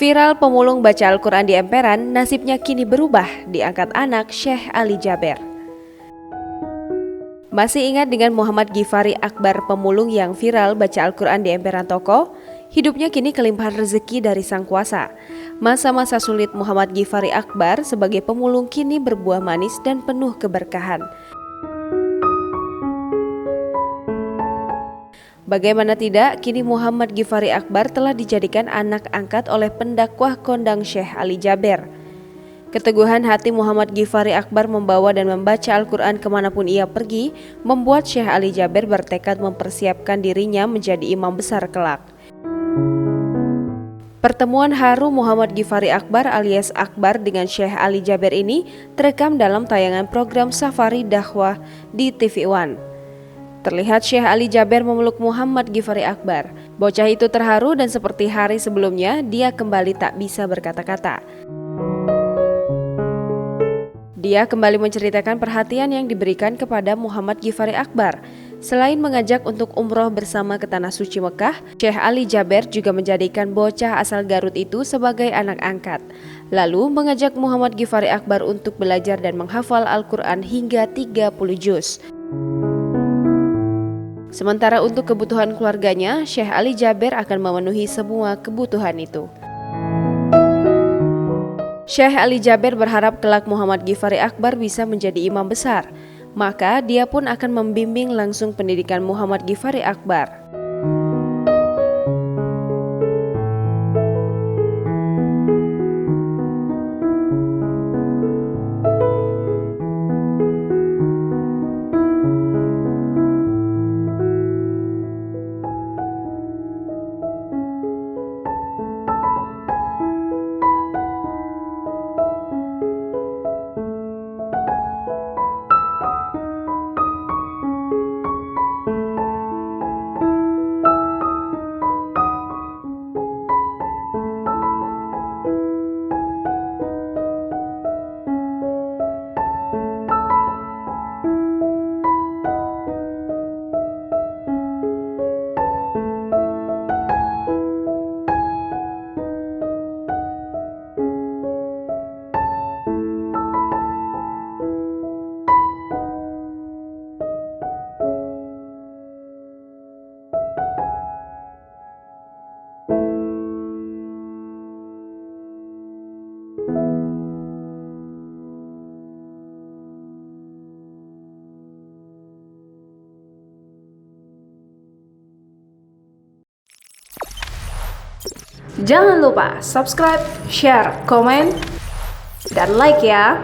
Viral pemulung baca Al-Quran di emperan, nasibnya kini berubah, diangkat anak Syekh Ali Jaber. Masih ingat dengan Muhammad Ghifari Akbar, pemulung yang viral baca Al-Quran di emperan toko? Hidupnya kini kelimpahan rezeki dari Sang Kuasa. Masa-masa sulit Muhammad Ghifari Akbar sebagai pemulung kini berbuah manis dan penuh keberkahan. Bagaimana tidak, kini Muhammad Ghifari Akbar telah dijadikan anak angkat oleh pendakwah kondang Syekh Ali Jaber. Keteguhan hati Muhammad Ghifari Akbar membawa dan membaca Al-Quran kemanapun ia pergi, membuat Syekh Ali Jaber bertekad mempersiapkan dirinya menjadi imam besar kelak. Pertemuan haru Muhammad Ghifari Akbar alias Akbar dengan Syekh Ali Jaber ini terekam dalam tayangan program Safari Dakwah di TV One. Terlihat Syekh Ali Jaber memeluk Muhammad Ghifari Akbar. Bocah itu terharu dan seperti hari sebelumnya, dia kembali tak bisa berkata-kata. Dia kembali menceritakan perhatian yang diberikan kepada Muhammad Ghifari Akbar. Selain mengajak untuk umroh bersama ke Tanah Suci Mekah, Syekh Ali Jaber juga menjadikan bocah asal Garut itu sebagai anak angkat. Lalu mengajak Muhammad Ghifari Akbar untuk belajar dan menghafal Al-Quran hingga 30 juz. Sementara untuk kebutuhan keluarganya, Syekh Ali Jaber akan memenuhi semua kebutuhan itu. Syekh Ali Jaber berharap kelak Muhammad Ghifari Akbar bisa menjadi imam besar, maka dia pun akan membimbing langsung pendidikan Muhammad Ghifari Akbar. Jangan lupa subscribe, share, komen, dan like ya.